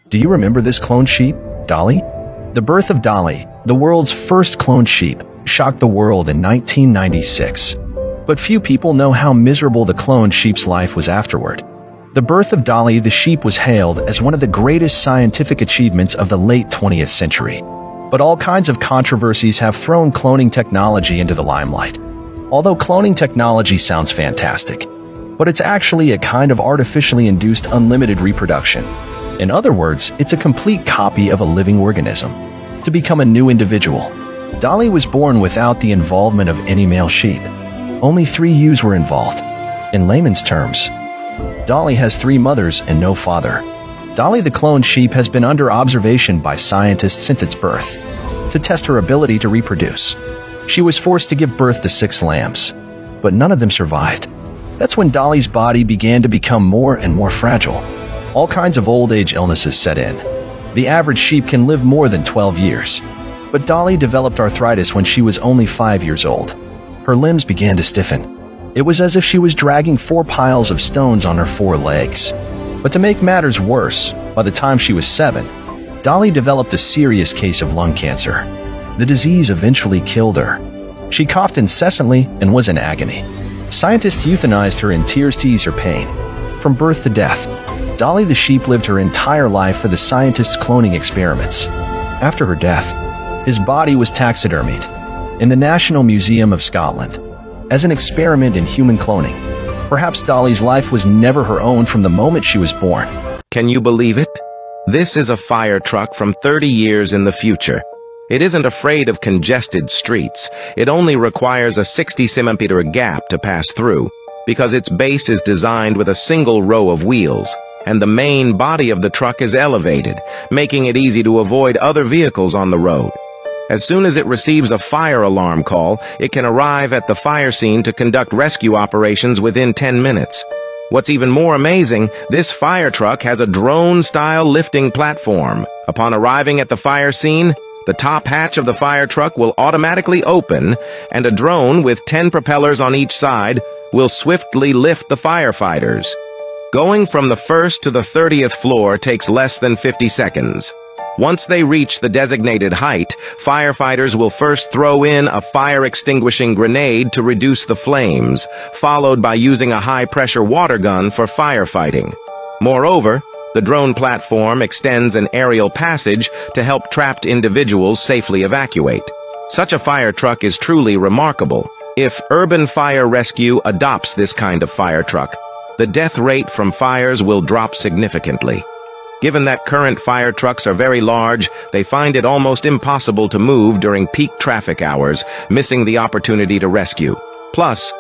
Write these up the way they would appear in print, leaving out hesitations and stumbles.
Do you remember this cloned sheep, Dolly? The birth of Dolly, the world's first cloned sheep, shocked the world in 1996. But few people know how miserable the cloned sheep's life was afterward. The birth of Dolly the sheep was hailed as one of the greatest scientific achievements of the late 20th century. But all kinds of controversies have thrown cloning technology into the limelight. Although cloning technology sounds fantastic, but it's actually a kind of artificially induced unlimited reproduction. In other words, it's a complete copy of a living organism. To become a new individual, Dolly was born without the involvement of any male sheep. Only 3 ewes were involved. In layman's terms, Dolly has 3 mothers and no father. Dolly the cloned sheep has been under observation by scientists since its birth. To test her ability to reproduce, she was forced to give birth to 6 lambs, but none of them survived. That's when Dolly's body began to become more and more fragile. All kinds of old age illnesses set in. The average sheep can live more than 12 years. But Dolly developed arthritis when she was only 5 years old. Her limbs began to stiffen. It was as if she was dragging 4 piles of stones on her 4 legs. But to make matters worse, by the time she was 7, Dolly developed a serious case of lung cancer. The disease eventually killed her. She coughed incessantly and was in agony. Scientists euthanized her in tears to ease her pain. From birth to death, Dolly the sheep lived her entire life for the scientists' cloning experiments. After her death, his body was taxidermied in the National Museum of Scotland as an experiment in human cloning. Perhaps Dolly's life was never her own from the moment she was born. Can you believe it? This is a fire truck from 30 years in the future. It isn't afraid of congested streets. It only requires a 60-centimeter gap to pass through, because its base is designed with a single row of wheels, and the main body of the truck is elevated, making it easy to avoid other vehicles on the road. As soon as it receives a fire alarm call, it can arrive at the fire scene to conduct rescue operations within 10 minutes. What's even more amazing, this fire truck has a drone-style lifting platform. Upon arriving at the fire scene, the top hatch of the fire truck will automatically open, and a drone with 10 propellers on each side will swiftly lift the firefighters. Going from the 1st to the 30th floor takes less than 50 seconds. Once they reach the designated height, firefighters will first throw in a fire-extinguishing grenade to reduce the flames, followed by using a high-pressure water gun for firefighting. Moreover, the drone platform extends an aerial passage to help trapped individuals safely evacuate. Such a fire truck is truly remarkable. If urban fire rescue adopts this kind of fire truck, the death rate from fires will drop significantly. Given that current fire trucks are very large, they find it almost impossible to move during peak traffic hours, missing the opportunity to rescue. Plus,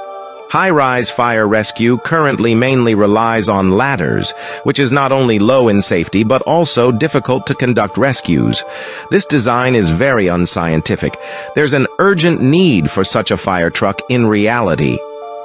high-rise fire rescue currently mainly relies on ladders, which is not only low in safety but also difficult to conduct rescues. This design is very unscientific. There's an urgent need for such a fire truck in reality.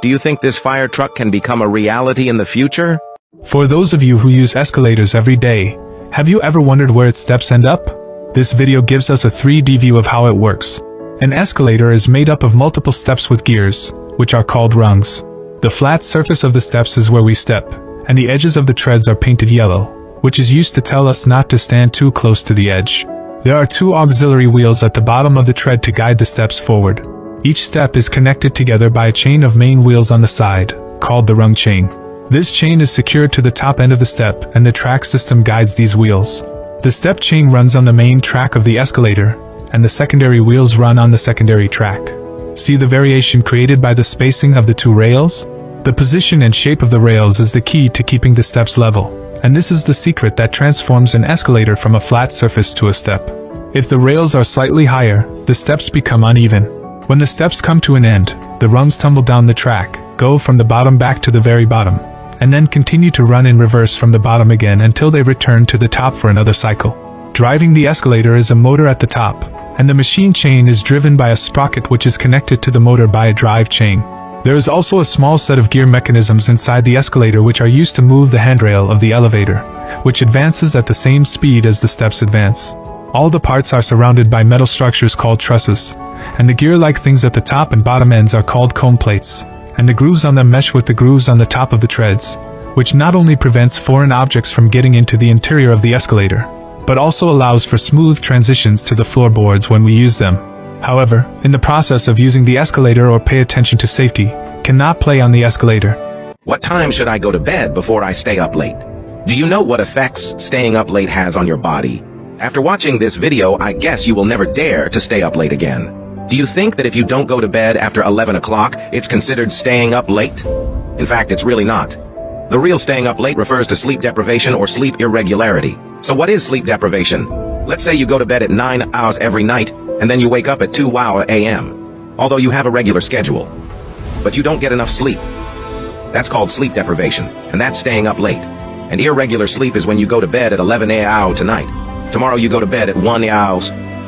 Do you think this fire truck can become a reality in the future? For those of you who use escalators every day, have you ever wondered where its steps end up? This video gives us a 3D view of how it works. An escalator is made up of multiple steps with gears, which are called rungs. The flat surface of the steps is where we step, and the edges of the treads are painted yellow, which is used to tell us not to stand too close to the edge. There are 2 auxiliary wheels at the bottom of the tread to guide the steps forward. Each step is connected together by a chain of main wheels on the side, called the rung chain. This chain is secured to the top end of the step, and the track system guides these wheels. The step chain runs on the main track of the escalator, and the secondary wheels run on the secondary track. See the variation created by the spacing of the 2 rails? The position and shape of the rails is the key to keeping the steps level, and this is the secret that transforms an escalator from a flat surface to a step. If the rails are slightly higher, the steps become uneven. When the steps come to an end, the rungs tumble down the track, go from the bottom back to the very bottom, and then continue to run in reverse from the bottom again until they return to the top for another cycle. Driving the escalator is a motor at the top, and the machine chain is driven by a sprocket which is connected to the motor by a drive chain. There is also a small set of gear mechanisms inside the escalator which are used to move the handrail of the elevator, which advances at the same speed as the steps advance. All the parts are surrounded by metal structures called trusses, and the gear-like things at the top and bottom ends are called cone plates, and the grooves on them mesh with the grooves on the top of the treads, which not only prevents foreign objects from getting into the interior of the escalator, but also allows for smooth transitions to the floorboards when we use them. However, in the process of using the escalator or pay attention to safety, cannot play on the escalator. What time should I go to bed before I stay up late? Do you know what effects staying up late has on your body? After watching this video, I guess you will never dare to stay up late again. Do you think that if you don't go to bed after 11 o'clock, it's considered staying up late? In fact, it's really not. The real staying up late refers to sleep deprivation or sleep irregularity. So what is sleep deprivation? Let's say you go to bed at 9 hours every night, and then you wake up at 2 a.m. Although you have a regular schedule. But you don't get enough sleep. That's called sleep deprivation, and that's staying up late. And irregular sleep is when you go to bed at 11 a.m. tonight. Tomorrow you go to bed at 1 a.m.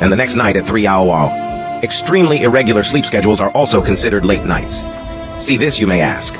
and the next night at 3 a.m. Extremely irregular sleep schedules are also considered late nights. See this, you may ask.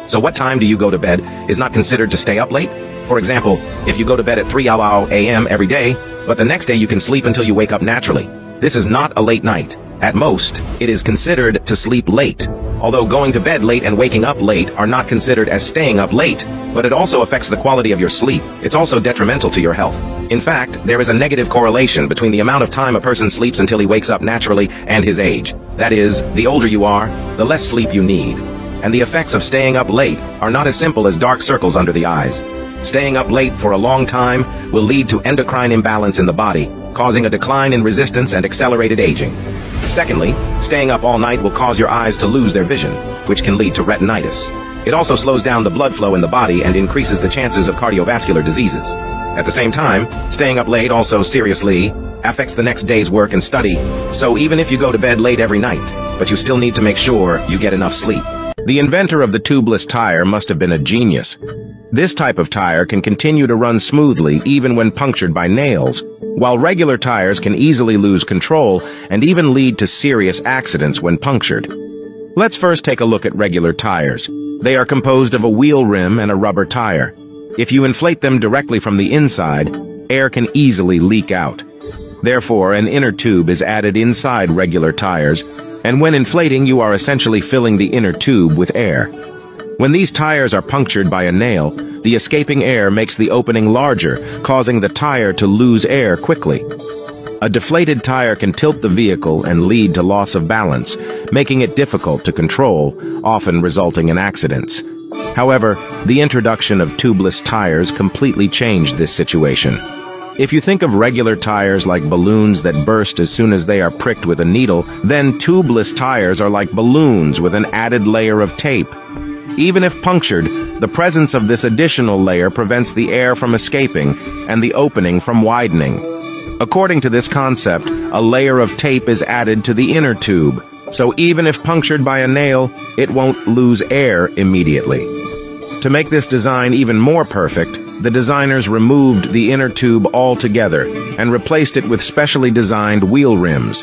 So what time do you go to bed is not considered to stay up late? For example, if you go to bed at 3 a.m. every day, but the next day you can sleep until you wake up naturally. This is not a late night. At most, it is considered to sleep late. Although going to bed late and waking up late are not considered as staying up late, but it also affects the quality of your sleep. It's also detrimental to your health. In fact, there is a negative correlation between the amount of time a person sleeps until he wakes up naturally and his age. That is, the older you are, the less sleep you need. And the effects of staying up late are not as simple as dark circles under the eyes. Staying up late for a long time will lead to endocrine imbalance in the body, causing a decline in resistance and accelerated aging. Secondly, staying up all night will cause your eyes to lose their vision, which can lead to retinitis. It also slows down the blood flow in the body and increases the chances of cardiovascular diseases. At the same time, staying up late also seriously affects the next day's work and study, so even if you go to bed late every night, but you still need to make sure you get enough sleep. The inventor of the tubeless tire must have been a genius. This type of tire can continue to run smoothly even when punctured by nails, while regular tires can easily lose control and even lead to serious accidents when punctured. Let's first take a look at regular tires. They are composed of a wheel rim and a rubber tire. If you inflate them directly from the inside, air can easily leak out. Therefore, an inner tube is added inside regular tires, and when inflating, you are essentially filling the inner tube with air. When these tires are punctured by a nail, the escaping air makes the opening larger, causing the tire to lose air quickly. A deflated tire can tilt the vehicle and lead to loss of balance, making it difficult to control, often resulting in accidents. However, the introduction of tubeless tires completely changed this situation. If you think of regular tires like balloons that burst as soon as they are pricked with a needle, then tubeless tires are like balloons with an added layer of tape. Even if punctured, the presence of this additional layer prevents the air from escaping and the opening from widening. According to this concept, a layer of tape is added to the inner tube, so even if punctured by a nail, it won't lose air immediately. To make this design even more perfect, the designers removed the inner tube altogether and replaced it with specially designed wheel rims.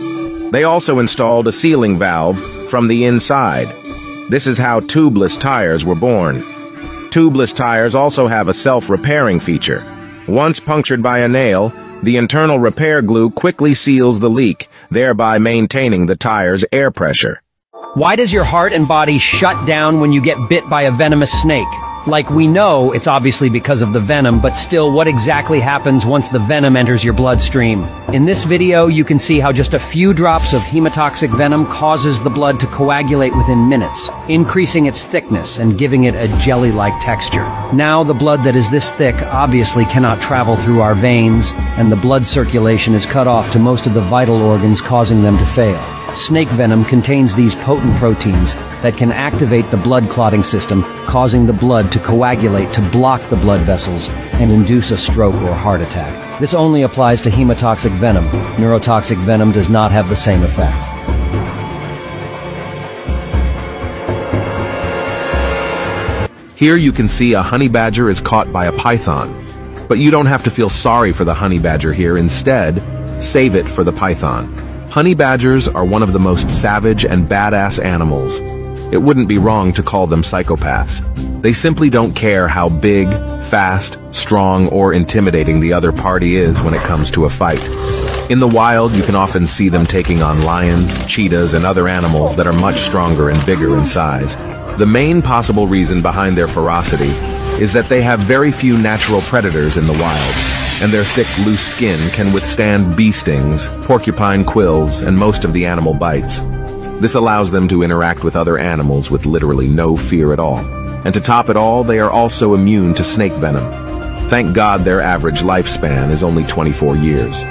They also installed a sealing valve from the inside. This is how tubeless tires were born. Tubeless tires also have a self-repairing feature. Once punctured by a nail, the internal repair glue quickly seals the leak, thereby maintaining the tire's air pressure. Why does your heart and body shut down when you get bit by a venomous snake? Like, we know it's obviously because of the venom, but still, what exactly happens once the venom enters your bloodstream? In this video, you can see how just a few drops of hemotoxic venom causes the blood to coagulate within minutes, increasing its thickness and giving it a jelly-like texture. Now, the blood that is this thick obviously cannot travel through our veins, and the blood circulation is cut off to most of the vital organs, causing them to fail. Snake venom contains these potent proteins that can activate the blood clotting system, causing the blood to coagulate to block the blood vessels and induce a stroke or heart attack. This only applies to hemotoxic venom. Neurotoxic venom does not have the same effect. Here you can see a honey badger is caught by a python. But you don't have to feel sorry for the honey badger here. Instead, save it for the python. Honey badgers are one of the most savage and badass animals. It wouldn't be wrong to call them psychopaths. They simply don't care how big, fast, strong, or intimidating the other party is when it comes to a fight. In the wild, you can often see them taking on lions, cheetahs, and other animals that are much stronger and bigger in size. The main possible reason behind their ferocity is that they have very few natural predators in the wild, and their thick, loose skin can withstand bee stings, porcupine quills, and most of the animal bites. This allows them to interact with other animals with literally no fear at all. And to top it all, they are also immune to snake venom. Thank God their average lifespan is only 24 years.